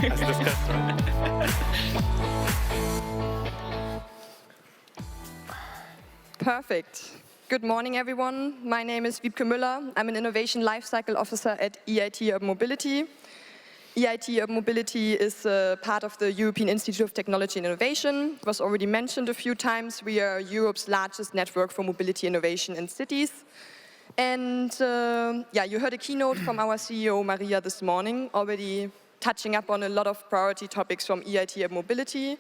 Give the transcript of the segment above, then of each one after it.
as discussed, right? Perfect. Good morning, everyone. My name is Wiebke Müller. I'm an Innovation Lifecycle Officer at EIT Urban Mobility. EIT Urban Mobility is part of the European Institute of Technology and Innovation. It was already mentioned a few times. We are Europe's largest network for mobility innovation in cities. And yeah, you heard a keynote from our CEO, Maria, this morning, already touching up on a lot of priority topics from EIT Urban Mobility.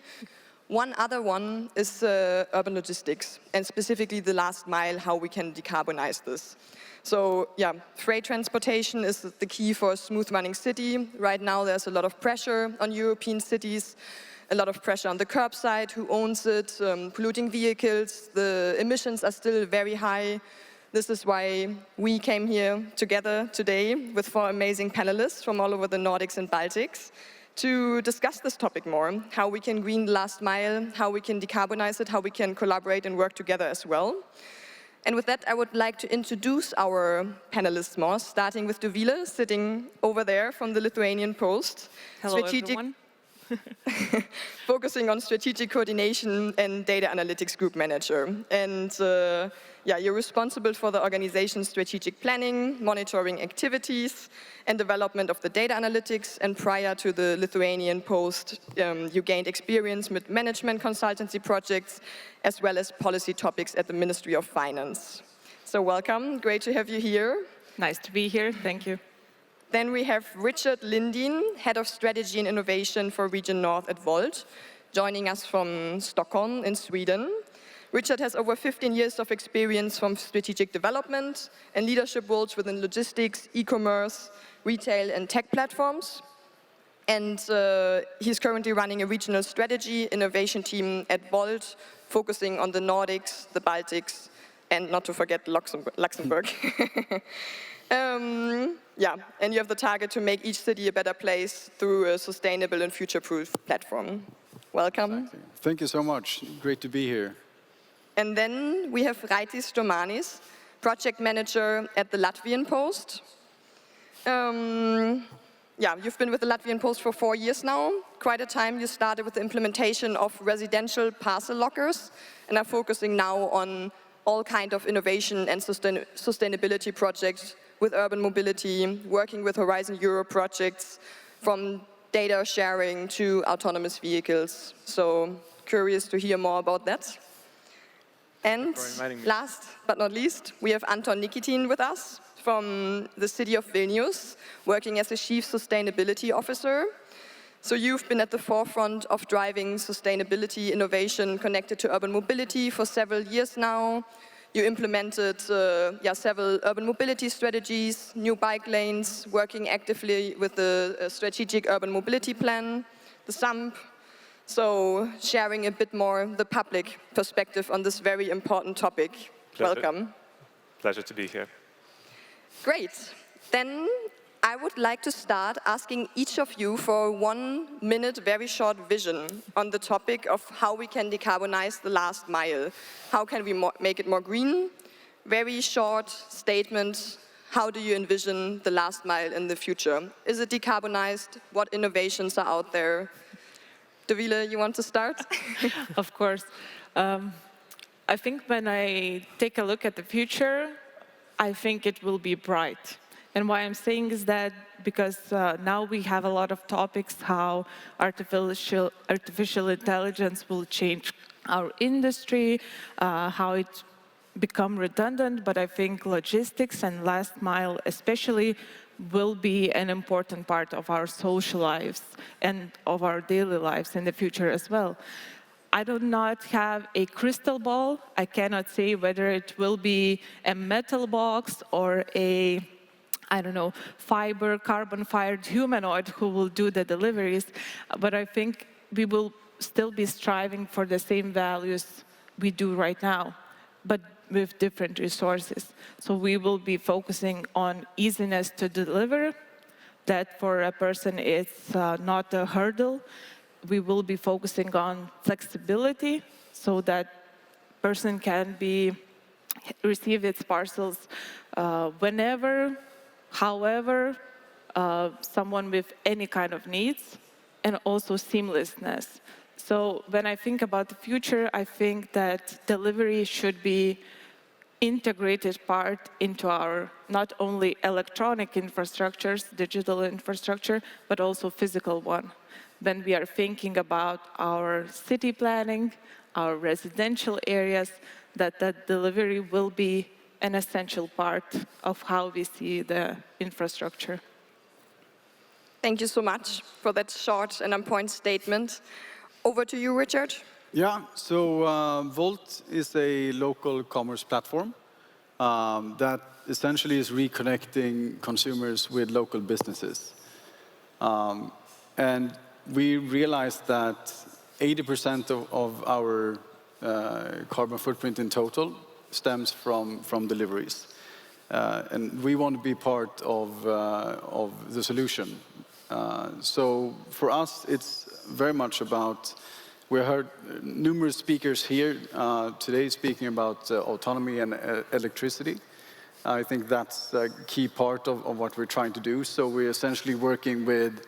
One other one is urban logistics, and specifically the last mile, how we can decarbonize this. So yeah, freight transportation is the key for a smooth running city. Right now there's a lot of pressure on European cities, a lot of pressure on the curbside, who owns it, polluting vehicles, the emissions are still very high. This is why we came here together today with 4 amazing panelists from all over the Nordics and Baltics to discuss this topic more, how we can green the last mile, how we can decarbonize it, how we can collaborate and work together as well. And with that, I would like to introduce our panelists more, starting with Dovilė, sitting over there from the Lithuanian Post. Hello, everyone. Focusing on strategic coordination and data analytics group manager. And yeah, you're responsible for the organization's strategic planning, monitoring activities, and development of the data analytics. And prior to the Lithuanian Post, you gained experience with management consultancy projects, as well as policy topics at the Ministry of Finance. So welcome, great to have you here. Nice to be here, thank you. Then we have Richard Lindeen, Head of Strategy and Innovation for Region North at Wolt, joining us from Stockholm in Sweden. Richard has over 15 years of experience from strategic development and leadership roles within logistics, e-commerce, retail and tech platforms. And he's currently running a regional strategy innovation team at Wolt, focusing on the Nordics, the Baltics, and not to forget Luxembourg. Yeah, and you have the target to make each city a better place through a sustainable and future-proof platform. Welcome. Exactly. Thank you so much. Great to be here. And then we have Raitis Stūrmanis, project manager at the Latvian Post. Yeah, you've been with the Latvian Post for 4 years now. Quite a time. You started with the implementation of residential parcel lockers and are focusing now on all kinds of innovation and sustainability projects with urban mobility, working with Horizon Europe projects, from data sharing to autonomous vehicles. So curious to hear more about that. And last but not least, we have Anton Nikitin with us from the city of Vilnius, working as a Chief Sustainability Officer. So you've been at the forefront of driving sustainability innovation connected to urban mobility for several years now. You implemented several urban mobility strategies, new bike lanes, working actively with the strategic urban mobility plan, the SAMP. So sharing a bit more the public perspective on this very important topic. Pleasure. Welcome. Pleasure to be here. Great. Then I would like to start asking each of you for a 1 minute, very short vision on the topic of how we can decarbonize the last mile. How can we make it more green? Very short statement. How do you envision the last mile in the future? Is it decarbonized? What innovations are out there? Dovilė, you want to start? Of course. I think when I take a look at the future, I think it will be bright. And why I'm saying is that because now we have a lot of topics how artificial intelligence will change our industry, how it become redundant, but I think logistics and last mile especially will be an important part of our social lives and of our daily lives in the future as well. I do not have a crystal ball. I cannot say whether it will be a metal box or a, I don't know, carbon-fired humanoid who will do the deliveries, but I think we will still be striving for the same values we do right now, but with different resources. So we will be focusing on easiness to deliver, that for a person it's not a hurdle. We will be focusing on flexibility so that person can receive its parcels whenever, however, someone with any kind of needs. and also seamlessness. So when I think about the future, I think that delivery should be integrated part into our not only electronic infrastructures, digital infrastructure, but also physical one. When we are thinking about our city planning, our residential areas, that delivery will be an essential part of how we see the infrastructure. Thank you so much for that short and on-point statement. Over to you, Richard. Yeah, so Wolt is a local commerce platform that essentially is reconnecting consumers with local businesses. And we realized that 80% of our carbon footprint in total stems from deliveries. And we want to be part of the solution. So for us, it's very much about, we heard numerous speakers here today speaking about autonomy and electricity. I think that's a key part of what we're trying to do. So we're essentially working with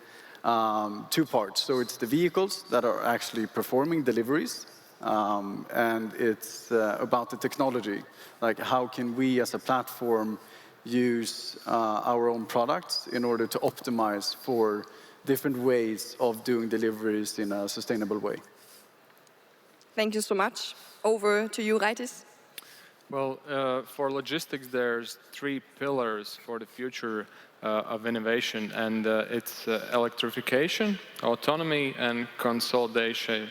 two parts. So it's the vehicles that are actually performing deliveries, and it's about the technology. Like, how can we as a platform use our own products in order to optimize for different ways of doing deliveries in a sustainable way. Thank you so much. Over to you, Raitis. Well, for logistics, there's 3 pillars for the future of innovation, and it's electrification, autonomy, and consolidation.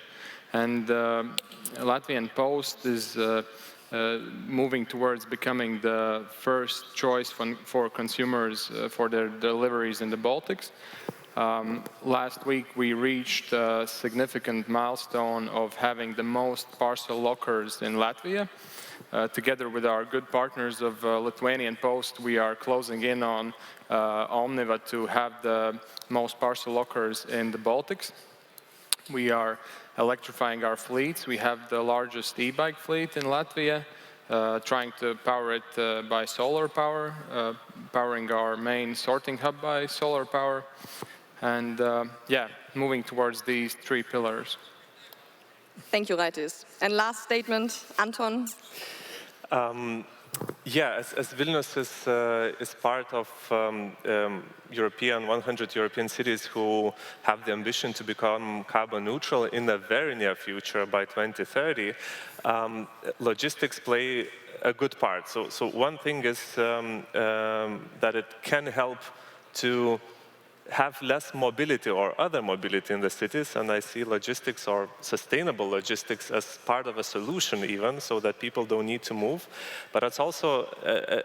And Latvian Post is moving towards becoming the first choice for consumers for their deliveries in the Baltics. Last week, we reached a significant milestone of having the most parcel lockers in Latvia. Together with our good partners of Lithuanian Post, we are closing in on Omniva to have the most parcel lockers in the Baltics. We are electrifying our fleets. We have the largest e-bike fleet in Latvia, trying to power it by solar power, powering our main sorting hub by solar power, and yeah, moving towards these 3 pillars. Thank you, Raitis. And last statement, Anton. Yeah, as Vilnius is part of 100 European cities who have the ambition to become carbon neutral in the very near future by 2030, logistics play a good part. So one thing is that it can help to have less mobility or other mobility in the cities, and I see logistics or sustainable logistics as part of a solution even, so that people don't need to move. But it's also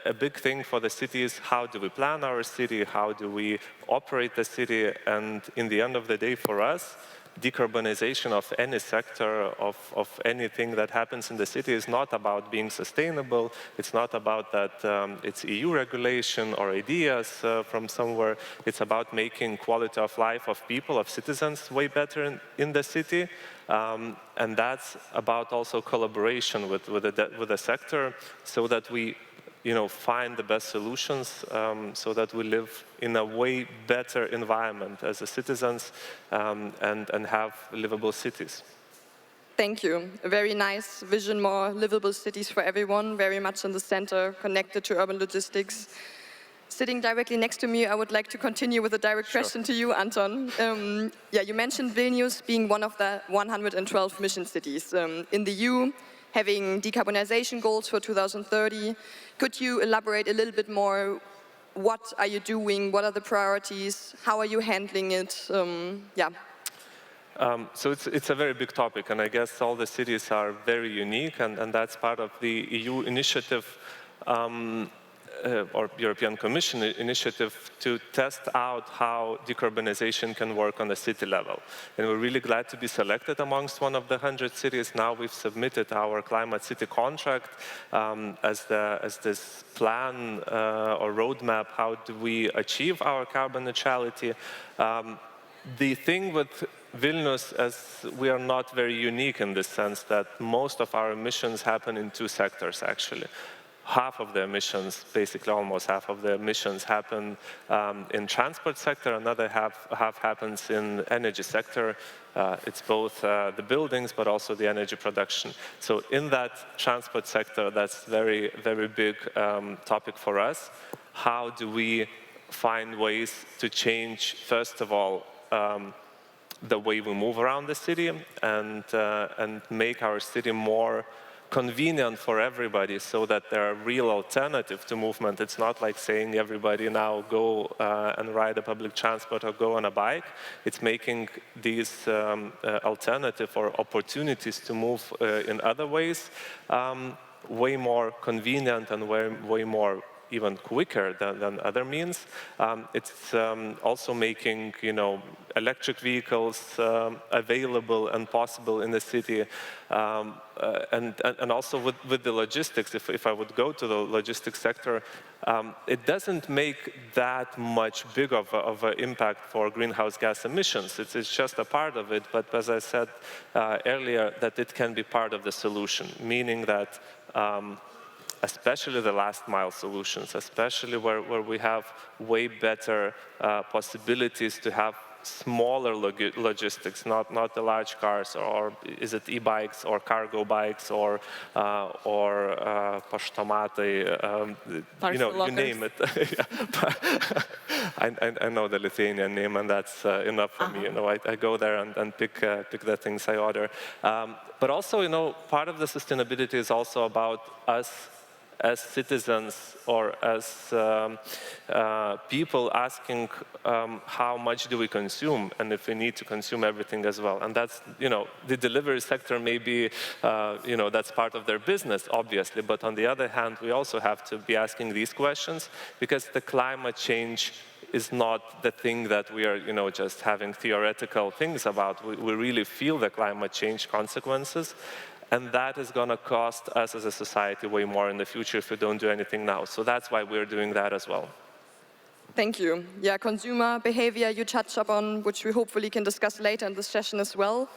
a big thing for the cities. How do we plan our city? How do we operate the city? And in the end of the day, for us, decarbonization of any sector, of anything that happens in the city is not about being sustainable. It's not about that it's EU regulation or ideas from somewhere. It's about making quality of life of people, of citizens, way better in the city. And that's about also collaboration with the sector, so that we find the best solutions, so that we live in a way better environment as citizens and have livable cities. Thank you. A very nice vision, more livable cities for everyone, very much in the center, connected to urban logistics. Sitting directly next to me, I would like to continue with a direct question to you, Anton. Yeah, you mentioned Vilnius being one of the 112 mission cities in the EU, having decarbonization goals for 2030. Could you elaborate a little bit more? What are you doing? What are the priorities? How are you handling it? Yeah. So it's a very big topic, and I guess all the cities are very unique, and that's part of the EU initiative or European Commission initiative to test out how decarbonization can work on the city level. And we're really glad to be selected amongst one of the 100 cities. Now we've submitted our climate city contract as this plan or roadmap. How do we achieve our carbon neutrality? The thing with Vilnius, as we are not very unique in the sense that most of our emissions happen in 2 sectors, actually. half of the emissions, basically almost half of the emissions happen in transport sector, another half happens in energy sector. It's both the buildings, but also the energy production. So in that transport sector, that's very, very big topic for us. How do we find ways to change, first of all, the way we move around the city and make our city more convenient for everybody so that there are real alternatives to movement. It's not like saying everybody now go and ride a public transport or go on a bike. It's making these alternative or opportunities to move in other ways way more convenient and way more even quicker than other means. It's also making, electric vehicles available and possible in the city. And also with the logistics, if I would go to the logistics sector, it doesn't make that much big of an impact for greenhouse gas emissions. It's just a part of it, but as I said earlier, that it can be part of the solution, meaning that especially the last mile solutions, especially where we have way better possibilities to have smaller logistics, not the large cars, or is it e-bikes or cargo bikes or paštomatai, you name it. I know the Lithuanian name, and that's enough for me. I go there and pick the things I order. But also, part of the sustainability is also about us as citizens or as people asking how much do we consume and if we need to consume everything as well. And that's, the delivery sector may be, that's part of their business, obviously. But on the other hand, we also have to be asking these questions because the climate change is not the thing that we are, just having theoretical things about. We really feel the climate change consequences. And that is going to cost us as a society way more in the future if we don't do anything now. So that's why we're doing that as well. Thank you. Yeah, consumer behavior you touched upon, which we hopefully can discuss later in this session as well.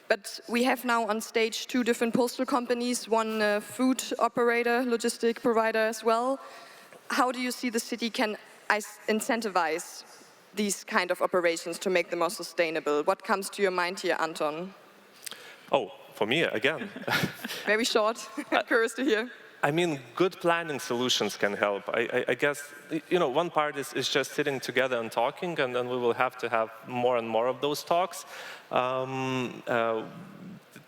But we have now on stage 2 different postal companies, one food operator, logistic provider as well. How do you see the city can incentivize these kind of operations to make them more sustainable? What comes to your mind here, Anton? Oh. For me, again. Very short, curious to hear. I mean, good planning solutions can help. I guess, one part is just sitting together and talking, and then we will have to have more and more of those talks.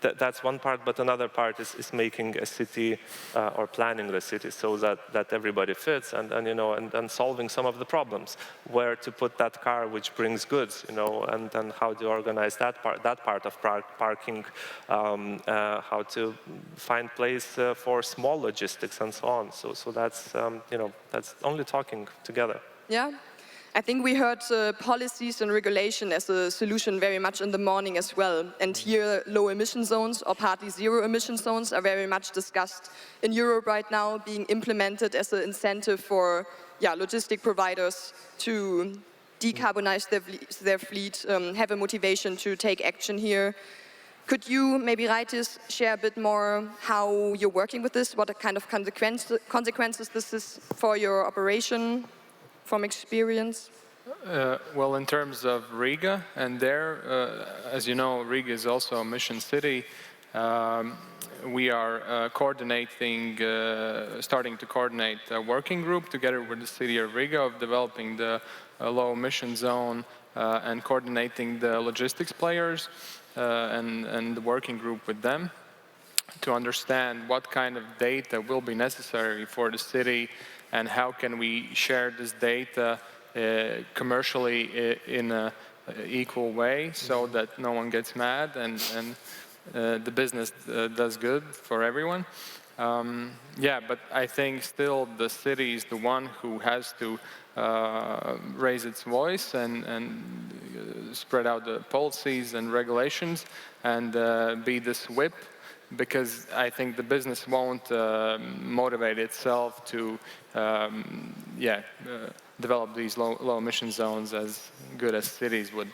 That's one part, but another part is making a city or planning the city so that everybody fits and solving some of the problems. Where to put that car which brings goods, and then how to organize that part of parking, how to find place for small logistics and so on. So that's that's only talking together. Yeah. I think we heard policies and regulation as a solution very much in the morning as well. And here, low emission zones or partly zero emission zones are very much discussed in Europe right now, being implemented as an incentive for logistic providers to decarbonize their fleet, have a motivation to take action here. Could you, maybe Raitis, share a bit more how you're working with this, what kind of consequences this is for your operation? From experience? Well, in terms of Riga, and there, as you know, Riga is also a mission city. We are starting to coordinate a working group together with the city of Riga of developing the low emission zone and coordinating the logistics players and the working group with them to understand what kind of data will be necessary for the city and how can we share this data commercially in an equal way so that no one gets mad and the business does good for everyone. But I think still the city is the one who has to raise its voice and spread out the policies and regulations and be this whip. Because I think the business won't motivate itself to develop these low emission zones as good as cities would.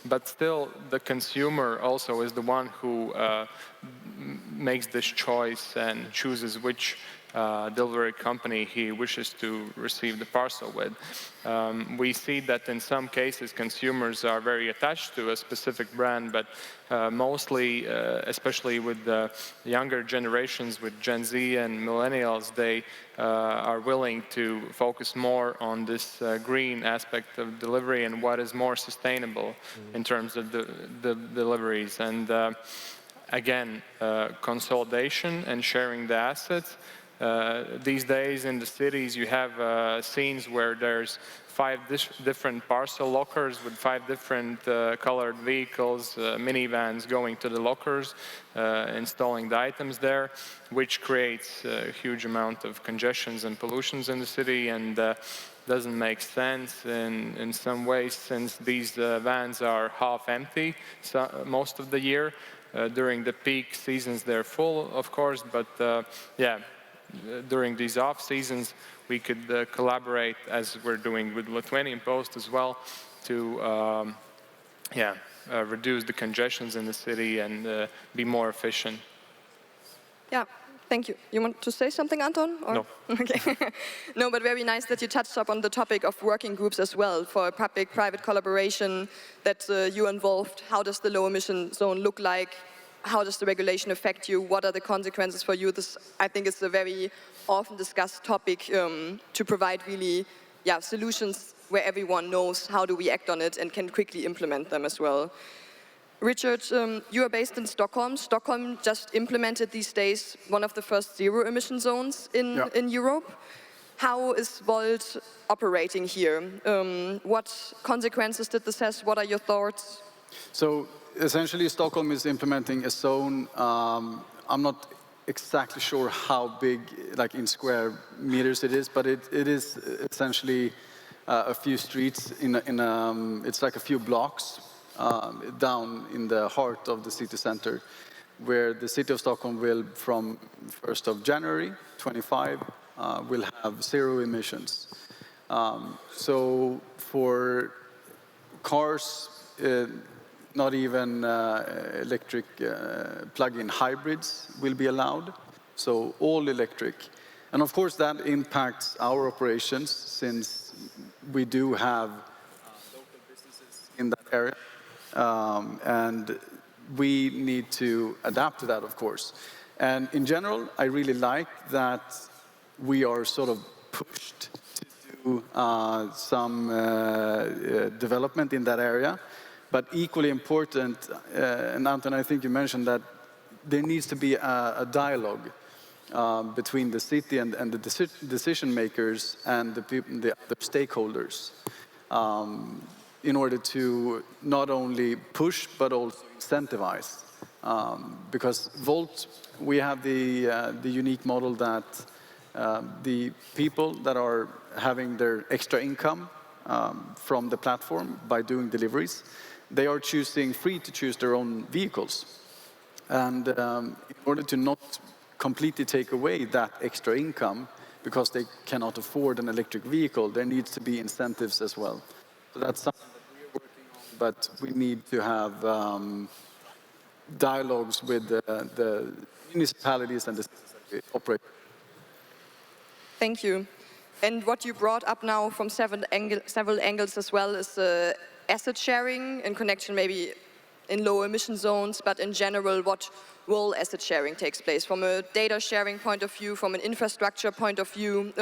But still, the consumer also is the one who makes this choice and chooses which delivery company he wishes to receive the parcel with. We see that in some cases consumers are very attached to a specific brand, but mostly, especially with the younger generations, with Gen Z and millennials, they are willing to focus more on this green aspect of delivery and what is more sustainable in terms of the deliveries. And again, consolidation and sharing the assets. These days in the cities you have scenes where there's 5 different parcel lockers with 5 different colored vehicles, minivans going to the lockers, installing the items there, which creates a huge amount of congestions and pollutions in the city, and doesn't make sense in some ways, since these vans are half empty most of the year. During the peak seasons they're full, of course, but yeah, during these off seasons we could collaborate, as we're doing with Lithuanian Post as well, to reduce the congestions in the city and be more efficient. Yeah, thank you. You want to say something, Anton? Or? No. Okay. No, but very nice that you touched up on the topic of working groups as well, for public-private collaboration, that you're involved. How does the low emission zone look like? How does the regulation affect you? What are the consequences for you? This, I think, is a very often discussed topic to provide really solutions where everyone knows how do we act on it and can quickly implement them as well. Richard, you are based in Stockholm. Stockholm just implemented these days one of the first zero-emission zones in Europe. How is Wolt operating here? What consequences did this have? What are your thoughts? So essentially, Stockholm is implementing a zone. I'm not exactly sure how big, like in square meters it is, but it is essentially a few streets it's like a few blocks down in the heart of the city center, where the city of Stockholm will, from 1st of January 25, will have zero emissions. So for cars, not even electric plug-in hybrids will be allowed, so all electric. And of course that impacts our operations, since we do have local businesses in that area, and we need to adapt to that, of course. And in general, I really like that we are sort of pushed to do some development in that area. But equally important, and Anton, I think you mentioned that there needs to be a dialogue between the city and the decision makers and the other stakeholders, in order to not only push but also incentivize. Because Wolt, we have the unique model that the people that are having their extra income from the platform by doing deliveries, they are free to choose their own vehicles. And in order to not completely take away that extra income, because they cannot afford an electric vehicle, there needs to be incentives as well. So that's something that we're working on, but we need to have dialogues with the municipalities and the cities that we operate. Thank you. And what you brought up now from several angles as well is asset sharing in connection maybe in low emission zones, but in general, what role asset sharing takes place from a data sharing point of view, from an infrastructure point of view.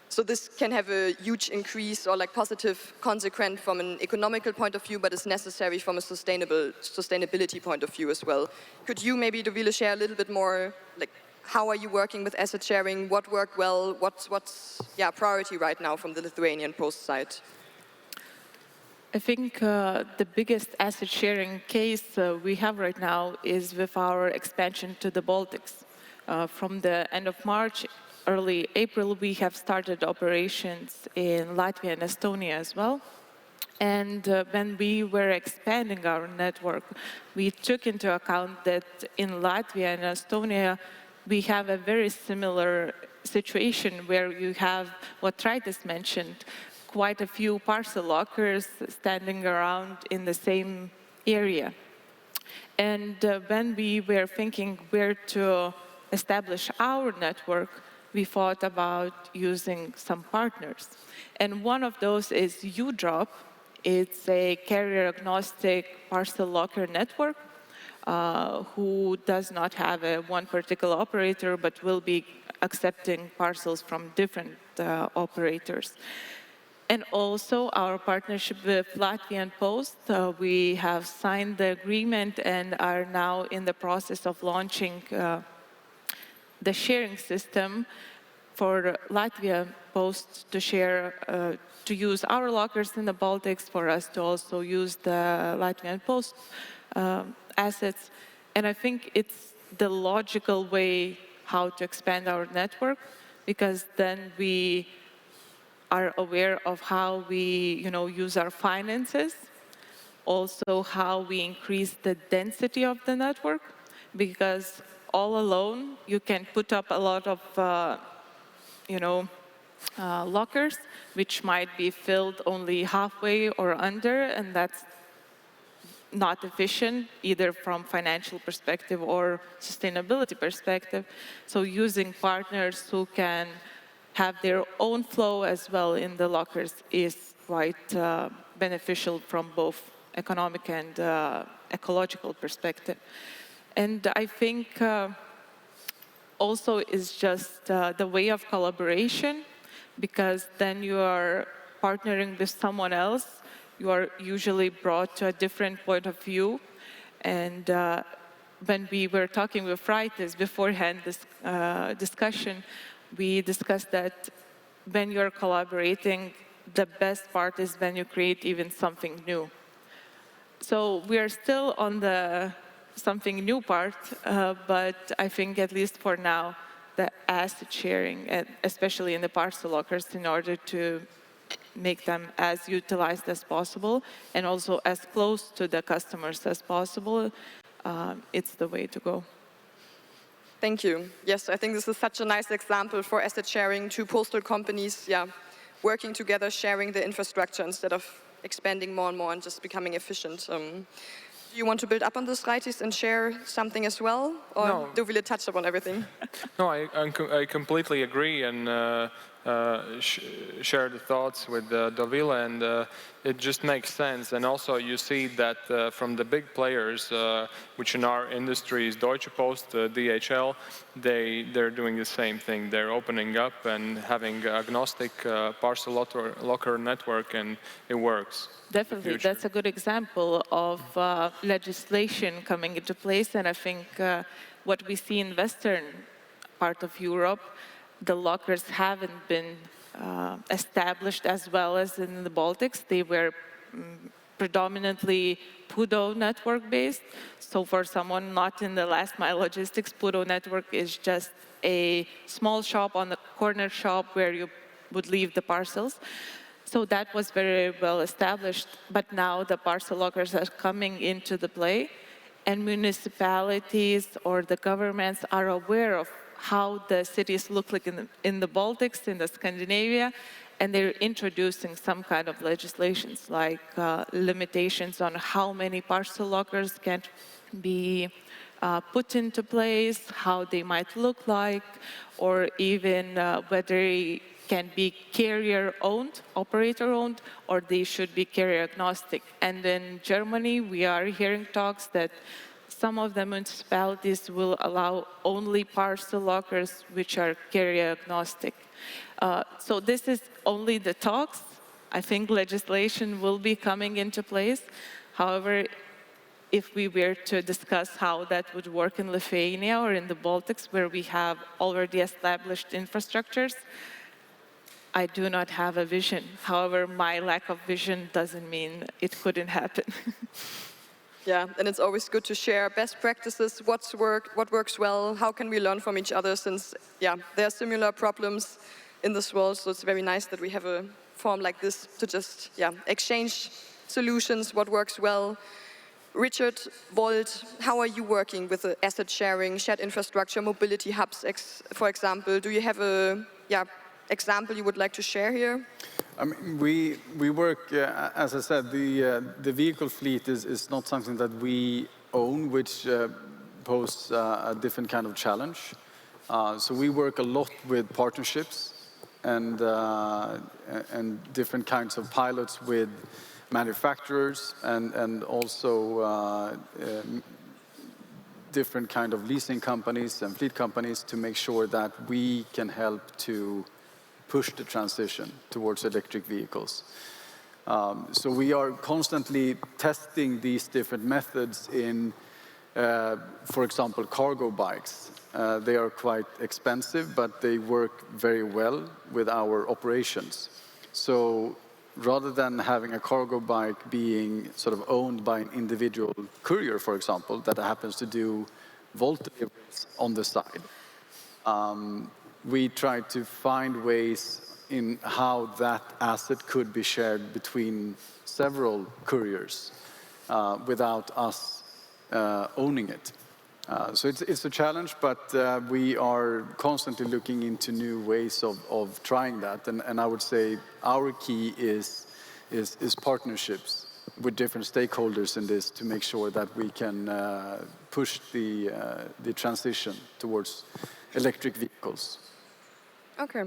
So this can have a huge increase or like positive consequence from an economical point of view, but it's necessary from a sustainability point of view as well. Could you maybe, Dovilė, share a little bit more, like how are you working with asset sharing? What worked well? What's priority right now from the Lithuanian Post side? I think the biggest asset sharing case we have right now is with our expansion to the Baltics. From the end of March, early April, we have started operations in Latvia and Estonia as well. And when we were expanding our network, we took into account that in Latvia and Estonia, we have a very similar situation where you have what Raitis mentioned, quite a few parcel lockers standing around in the same area. And when we were thinking where to establish our network, we thought about using some partners. And one of those is UDrop. It's a carrier-agnostic parcel locker network who does not have one particular operator, but will be accepting parcels from different operators. And also our partnership with Latvian Post, we have signed the agreement and are now in the process of launching the sharing system for Latvia Post to share, to use our lockers in the Baltics, for us to also use the Latvian Post assets. And I think it's the logical way how to expand our network, because then we are aware of how we use our finances, also how we increase the density of the network, because all alone you can put up a lot of lockers, which might be filled only halfway or under, and that's not efficient either from financial perspective or sustainability perspective. So using partners who can have their own flow as well in the lockers is quite beneficial from both economic and ecological perspective. And I think also is just the way of collaboration, because then you are partnering with someone else. You are usually brought to a different point of view. And when we were talking with Raitis beforehand, this discussion, we discussed that when you're collaborating, the best part is when you create even something new. So we are still on the something new part, but I think at least for now, the asset sharing, especially in the parcel lockers, in order to make them as utilized as possible and also as close to the customers as possible, it's the way to go. Thank you. Yes, I think this is such a nice example for asset sharing, two postal companies, working together, sharing the infrastructure instead of expanding more and more and just becoming efficient. Do you want to build up on this, Raitis, and share something as well? Or No. Dovilė touched upon everything? No, I completely agree and share the thoughts with Dovilė, and it just makes sense. And also you see that from the big players, which in our industry is Deutsche Post, DHL, they're doing the same thing. They're opening up and having agnostic parcel locker network, and it works. Definitely, that's a good example of legislation coming into place, and I think what we see in Western part of Europe, the lockers haven't been established as well as in the Baltics. They were predominantly PUDO network based. So for someone not in the last mile logistics, PUDO network is just a small shop on the corner shop where you would leave the parcels. So that was very well established, but now the parcel lockers are coming into the play, and municipalities or the governments are aware of how the cities look like in the Baltics, in the Scandinavia, and they're introducing some kind of legislations like limitations on how many parcel lockers can be put into place, how they might look like, or even whether they can be carrier-owned, operator-owned, or they should be carrier-agnostic. And in Germany, we are hearing talks that some of the municipalities will allow only parcel lockers which are carrier-agnostic. So this is only the talks. I think legislation will be coming into place. However, if we were to discuss how that would work in Lithuania or in the Baltics, where we have already established infrastructures, I do not have a vision. However, my lack of vision doesn't mean it couldn't happen. Yeah, and it's always good to share best practices, what works well, how can we learn from each other, since there are similar problems in this world, so it's very nice that we have a forum like this to just exchange solutions, what works well. Richard, Wolt, how are you working with the asset sharing, shared infrastructure, mobility hubs, for example? Do you have a example you would like to share here? I mean, we work, as I said, the vehicle fleet is not something that we own, which poses a different kind of challenge. So we work a lot with partnerships and different kinds of pilots with manufacturers and also different kind of leasing companies and fleet companies to make sure that we can help to push the transition towards electric vehicles. So we are constantly testing these different methods in, for example, cargo bikes. They are quite expensive, but they work very well with our operations. So rather than having a cargo bike being sort of owned by an individual courier, for example, that happens to do Wolt deliveries on the side, we try to find ways in how that asset could be shared between several couriers without us owning it. So it's a challenge, but we are constantly looking into new ways of trying that. And I would say our key is partnerships with different stakeholders in this to make sure that we can push the transition towards electric vehicles. Okay.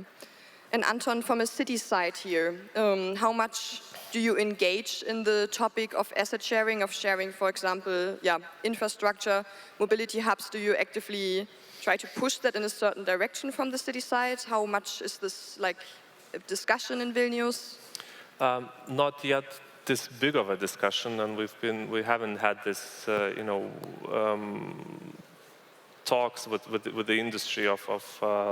And Anton, from a city side here, how much do you engage in the topic of asset sharing, for example, infrastructure, mobility hubs? Do you actively try to push that in a certain direction from the city side? How much is this like a discussion in Vilnius? Not yet this big of a discussion, and we haven't had this, talks with the industry of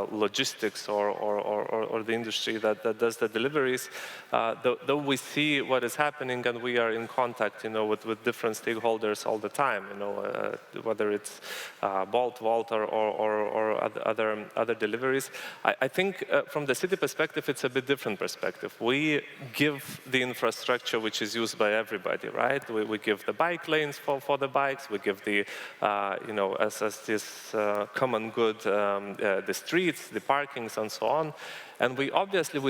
logistics or the industry that does the deliveries. Though we see what is happening and we are in contact, with different stakeholders all the time, whether it's Wolt or other deliveries. I think from the city perspective, it's a bit different perspective. We give the infrastructure which is used by everybody, right? We give the bike lanes for the bikes. We give the, as this common good, the streets, the parkings, and so on. And we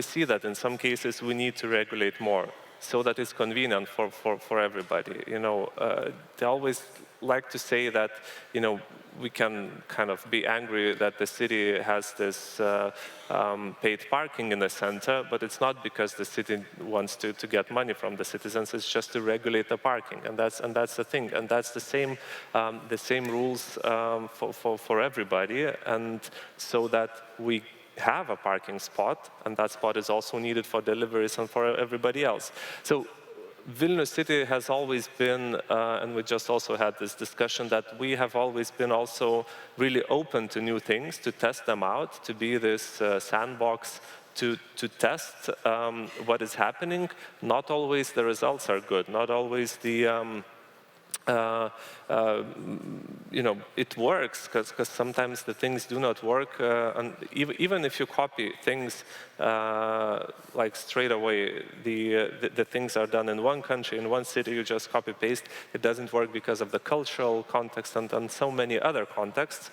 see that in some cases we need to regulate more so that it's convenient for everybody. They always like to say that, we can kind of be angry that the city has this paid parking in the center, but it's not because the city wants to get money from the citizens. It's just to regulate the parking, and that's the thing. And that's the same rules for everybody, and so that we have a parking spot, and that spot is also needed for deliveries and for everybody else. So Vilnius City has always been, and we just also had this discussion, that we have always been also really open to new things, to test them out, to be this sandbox, to test what is happening. Not always the results are good, not always the it works, because sometimes the things do not work, and even if you copy things like straight away, the things are done in one country, in one city, you just copy paste. It doesn't work because of the cultural context and so many other contexts.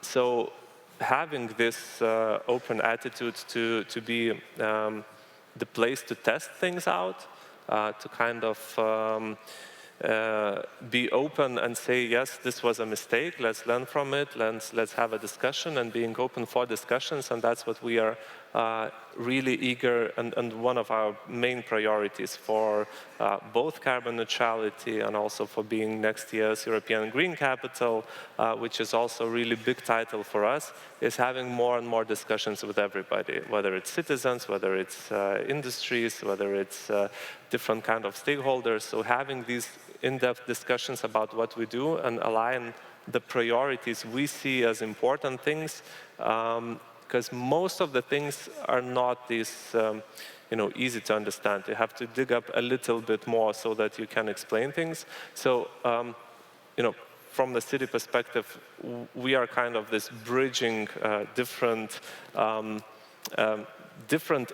So having this open attitude to be the place to test things out, to kind of be open and say, yes, this was a mistake, let's learn from it, let's have a discussion, and being open for discussions. And that's what we are really eager, and one of our main priorities for both carbon neutrality and also for being next year's European Green Capital, which is also a really big title for us, is having more and more discussions with everybody, whether it's citizens, whether it's industries, whether it's different kind of stakeholders. So having these in-depth discussions about what we do and align the priorities we see as important things, because most of the things are not these easy to understand. You have to dig up a little bit more so that you can explain things. So from the city perspective, we are kind of this bridging different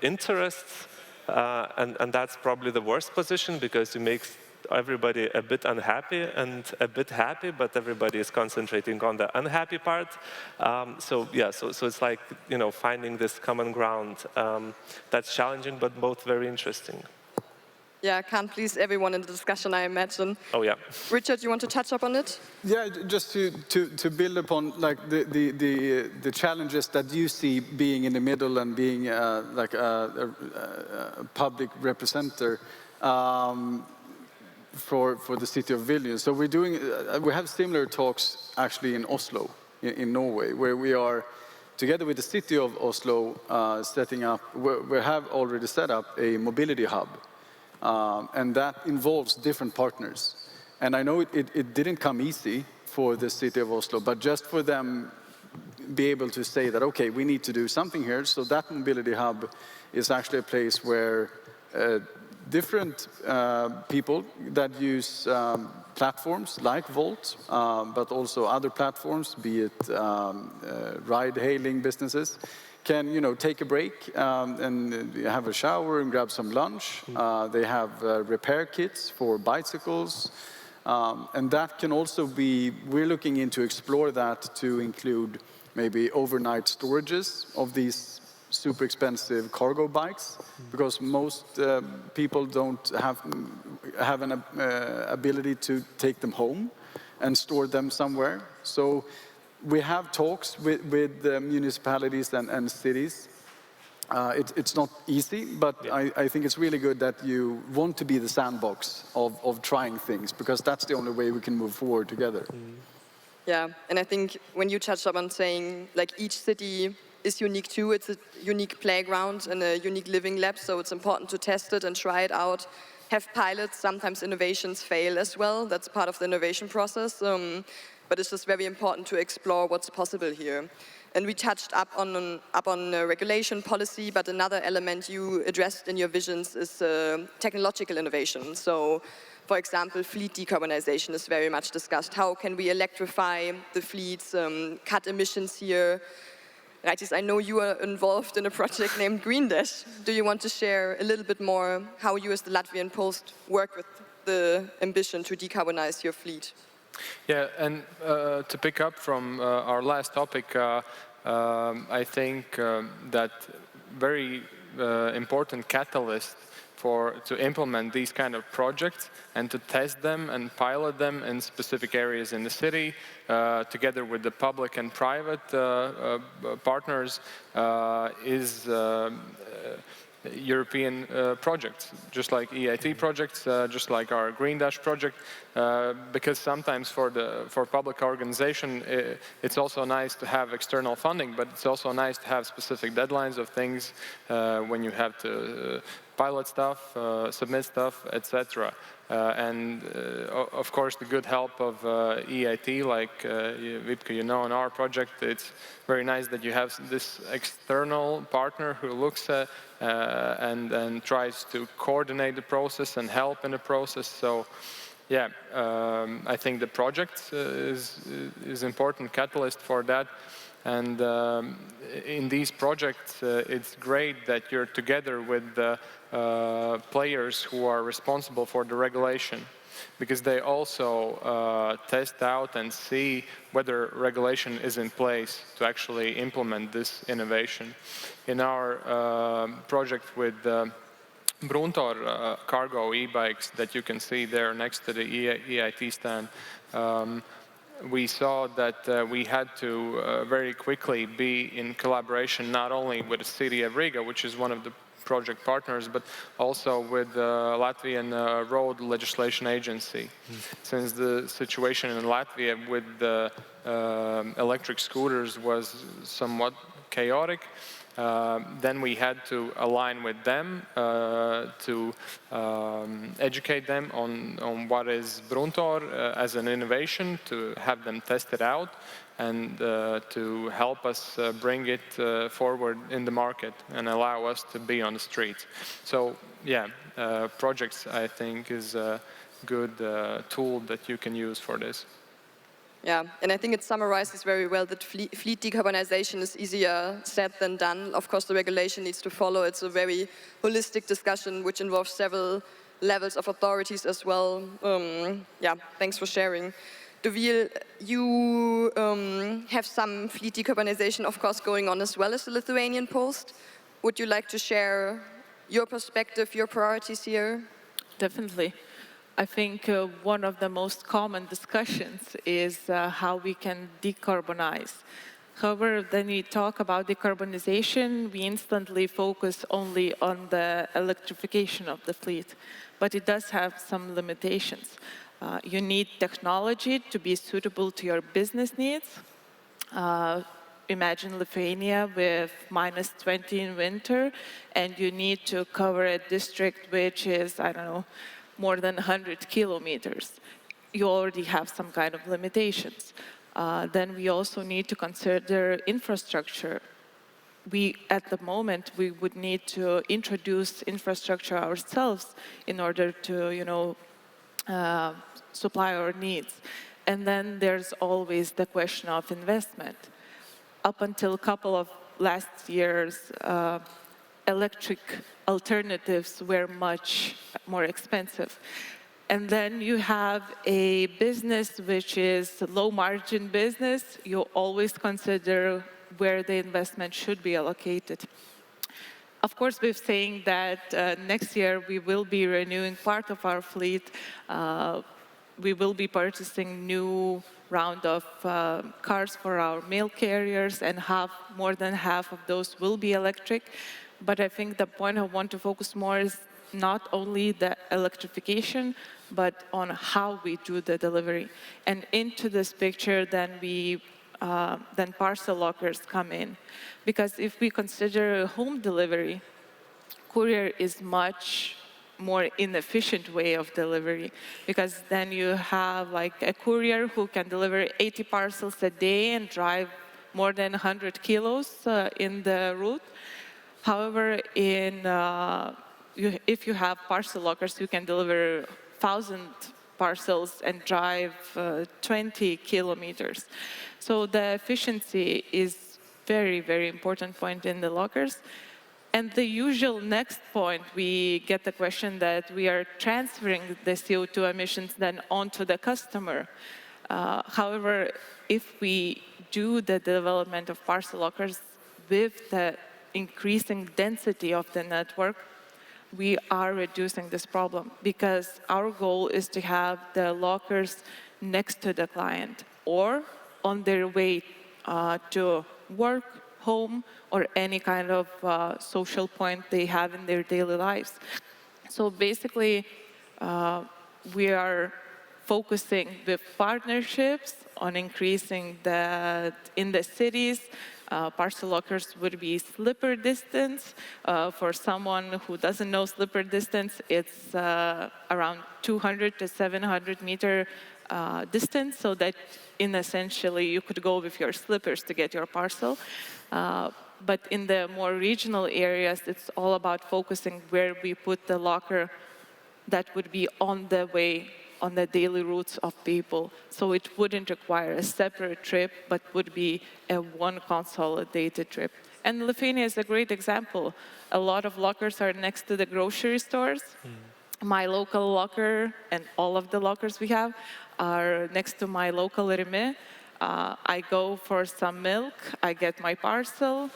interests, and that's probably the worst position, because it makes everybody a bit unhappy and a bit happy, but everybody is concentrating on the unhappy part. So it's like, finding this common ground. That's challenging, but both very interesting. Yeah, can't please everyone in the discussion, I imagine. Oh yeah. Richard, you want to touch up on it? Yeah, just to build upon like the challenges that you see being in the middle and being like a public representative for the city of Vilnius. So we have similar talks actually in Oslo, in Norway, where we are together with the city of Oslo setting up. We have already set up a mobility hub. And that involves different partners. And I know it didn't come easy for the city of Oslo, but just for them be able to say that, okay, we need to do something here. So that mobility hub is actually a place where different people that use platforms like Wolt, but also other platforms, be it ride-hailing businesses, can take a break and have a shower and grab some lunch. They have repair kits for bicycles, and that can also be. We're looking into explore that to include maybe overnight storages of these super expensive cargo bikes, because most people don't have an ability to take them home and store them somewhere. So we have talks with municipalities and cities. It's not easy, but yeah. I think it's really good that you want to be the sandbox of trying things, because that's the only way we can move forward together. Yeah, and I think when you touched up on saying like each city is unique too, it's a unique playground and a unique living lab, so it's important to test it and try it out, have pilots. Sometimes innovations fail as well, that's part of the innovation process. But it's just very important to explore what's possible here. And we touched up on regulation policy, but another element you addressed in your visions is technological innovation. So, for example, fleet decarbonization is very much discussed. How can we electrify the fleets, cut emissions here? Raitis, I know you are involved in a project named Green Dash. Do you want to share a little bit more how you as the Latvian Post work with the ambition to decarbonize your fleet? Yeah, and to pick up from our last topic, I think that very important catalyst to implement these kind of projects and to test them and pilot them in specific areas in the city, together with the public and private partners, is European projects, just like EIT projects, just like our Green Dash project, because sometimes for public organization, it's also nice to have external funding, but it's also nice to have specific deadlines of things when you have to pilot stuff, submit stuff, etc. And of course, the good help of EIT, like Wiebke, in our project, it's very nice that you have this external partner who looks at and tries to coordinate the process and help in the process. So, yeah, I think the project is important catalyst for that. And in these projects, it's great that you're together with the players who are responsible for the regulation, because they also test out and see whether regulation is in place to actually implement this innovation. In our project with Bruntor cargo e-bikes that you can see there next to the EIT stand, we saw that we had to very quickly be in collaboration not only with the city of Riga, which is one of the project partners, but also with the Latvian Road Legislation Agency. Since the situation in Latvia with the electric scooters was somewhat chaotic, then we had to align with them to educate them on what is Bruntor as an innovation, to have them test it out, and to help us bring it forward in the market and allow us to be on the streets. So yeah, projects, I think, is a good tool that you can use for this. Yeah, and I think it summarizes very well that fleet decarbonization is easier said than done. Of course, the regulation needs to follow. It's a very holistic discussion which involves several levels of authorities as well. Yeah, thanks for sharing. Dovilė, you have some fleet decarbonization, of course, going on as well as the Lithuanian Post. Would you like to share your perspective, your priorities here? Definitely. I think one of the most common discussions is how we can decarbonize. However, when we talk about decarbonization, we instantly focus only on the electrification of the fleet, but it does have some limitations. You need technology to be suitable to your business needs. Imagine Lithuania with -20 in winter, and you need to cover a district which is, I don't know, more than 100 kilometers. You already have some kind of limitations. Then we also need to consider infrastructure. At the moment, we would need to introduce infrastructure ourselves in order to, supply our needs. And then there's always the question of investment. Up until a couple of last years, electric alternatives were much more expensive. And then you have a business which is a low-margin business. You always consider where the investment should be allocated. Of course, we're saying that next year we will be renewing part of our fleet. We will be purchasing new round of cars for our mail carriers, and more than half of those will be electric. But I think the point I want to focus more is not only the electrification, but on how we do the delivery. And into this picture, then parcel lockers come in. Because if we consider home delivery, courier is much more inefficient way of delivery, because then you have like a courier who can deliver 80 parcels a day and drive more than 100 kilos in the route. However, if you have parcel lockers, you can deliver 1,000 parcels and drive 20 kilometers. So the efficiency is very, very important point in the lockers. And the usual next point, we get the question that we are transferring the CO2 emissions then onto the customer. However, if we do the development of parcel lockers with the increasing density of the network, we are reducing this problem, because our goal is to have the lockers next to the client or on their way to work, home, or any kind of social point they have in their daily lives. So basically, we are focusing with partnerships on increasing that in the cities. Parcel lockers would be slipper distance. For someone who doesn't know slipper distance, it's around 200 to 700 meter distance, so that essentially you could go with your slippers to get your parcel. But in the more regional areas, it's all about focusing where we put the locker that would be on the way, on the daily routes of people. So it wouldn't require a separate trip, but would be a one consolidated trip. And Lithuania is a great example. A lot of lockers are next to the grocery stores. My local locker and all of the lockers we have are next to my local Rimi. I go for some milk, I get my parcel,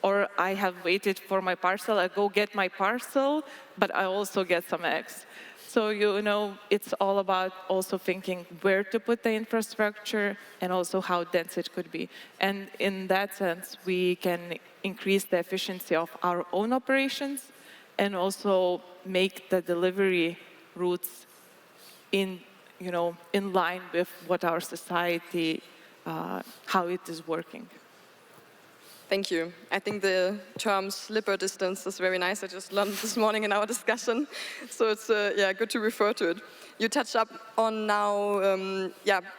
or I have waited for my parcel, I go get my parcel, but I also get some eggs. So, it's all about also thinking where to put the infrastructure and also how dense it could be. And in that sense, we can increase the efficiency of our own operations and also make the delivery routes in line with what our society, how it is working. Thank you. I think the term slipper distance is very nice. I just learned this morning in our discussion. So it's good to refer to it. You touched up on now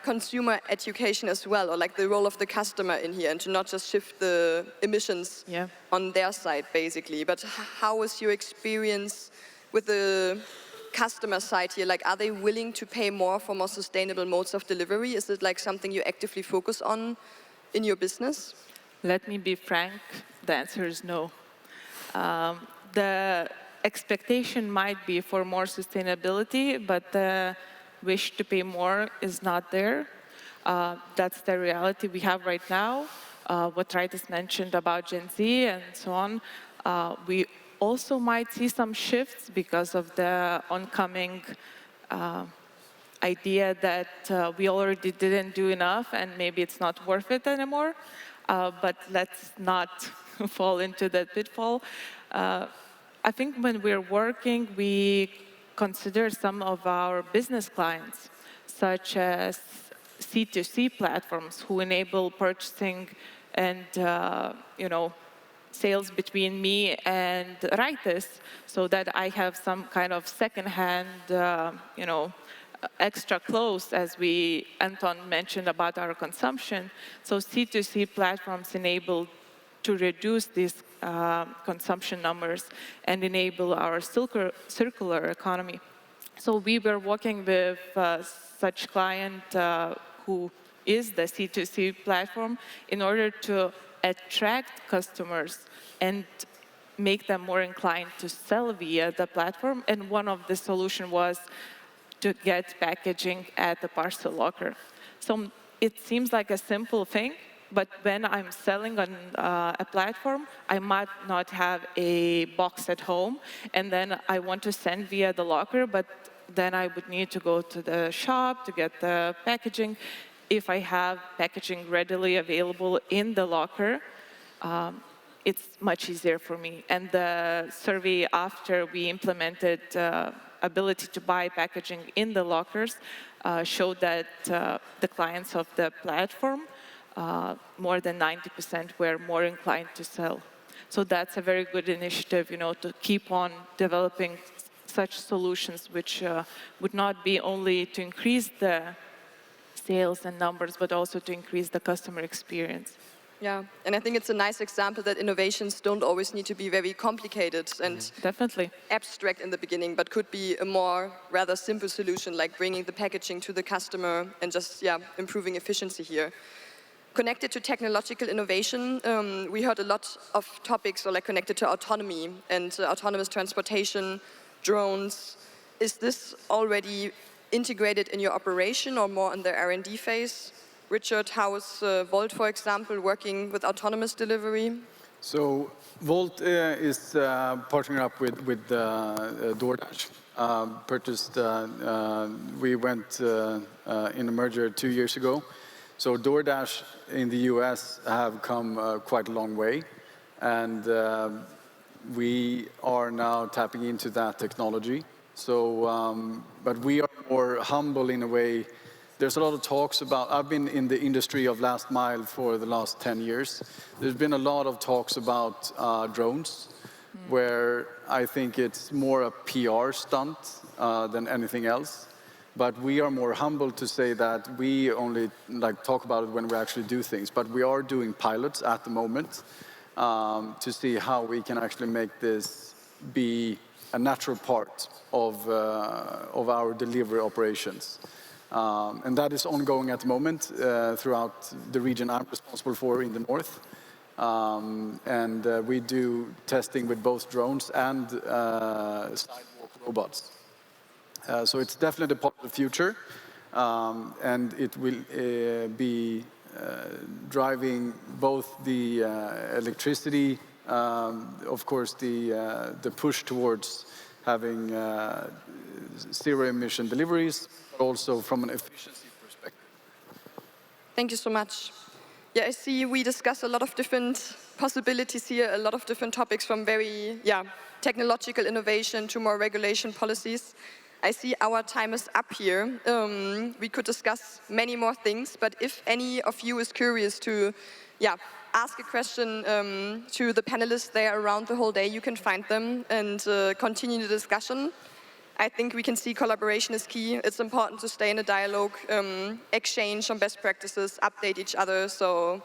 consumer education as well, or like the role of the customer in here, and to not just shift the emissions on their side, basically. But how was your experience with the customer side here? Like, are they willing to pay more for more sustainable modes of delivery? Is it like something you actively focus on in your business? Let me be frank, the answer is no. The expectation might be for more sustainability, but the wish to pay more is not there. That's the reality we have right now. What Raitis mentioned about Gen Z and so on, we also might see some shifts because of the oncoming idea that we already didn't do enough and maybe it's not worth it anymore. But let's not fall into that pitfall. I think when we're working, we consider some of our business clients, such as C2C platforms who enable purchasing and sales between me and Raitis, so that I have some kind of second-hand, extra clothes, as Anton mentioned about our consumption. So C2C platforms enable to reduce these consumption numbers and enable our circular economy. So we were working with such client who is the C2C platform in order to attract customers and make them more inclined to sell via the platform. And one of the solutions was to get packaging at the parcel locker. So it seems like a simple thing, but when I'm selling on a platform, I might not have a box at home, and then I want to send via the locker, but then I would need to go to the shop to get the packaging. If I have packaging readily available in the locker, it's much easier for me. And the survey after we implemented ability to buy packaging in the lockers showed that the clients of the platform, more than 90% were more inclined to sell. So that's a very good initiative, to keep on developing such solutions, which would not be only to increase the sales and numbers, but also to increase the customer experience. Yeah, and I think it's a nice example that innovations don't always need to be very complicated and definitely abstract in the beginning, but could be a more rather simple solution, like bringing the packaging to the customer and just improving efficiency here. Connected to technological innovation, we heard a lot of topics connected to autonomy and autonomous transportation, drones. Is this already integrated in your operation or more in the R&D phase? Richard, how is Wolt, for example, working with autonomous delivery? So Wolt is partnering up with DoorDash. We went in a merger 2 years ago. So DoorDash in the US have come quite a long way, and we are now tapping into that technology. So, but we are more humble in a way. There's a lot of talks about, I've been in the industry of last mile for the last 10 years. There's been a lot of talks about drones, where I think it's more a PR stunt than anything else. But we are more humble to say that we only talk about it when we actually do things. But we are doing pilots at the moment to see how we can actually make this be a natural part of our delivery operations. And that is ongoing at the moment throughout the region I'm responsible for in the north. And we do testing with both drones and sidewalk robots. So it's definitely part of the future. And it will be driving both the electricity, of course, the push towards having zero-emission deliveries, but also from an efficiency perspective. Thank you so much. Yeah, I see we discuss a lot of different possibilities here, a lot of different topics from very technological innovation to more regulation policies. I see our time is up here. We could discuss many more things, but if any of you is curious to ask a question to the panelists there around the whole day, you can find them and continue the discussion. I think we can see collaboration is key. It's important to stay in a dialogue, exchange on best practices, update each other. So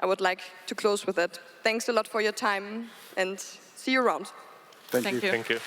I would like to close with that. Thanks a lot for your time and see you around. Thank you. Thank you.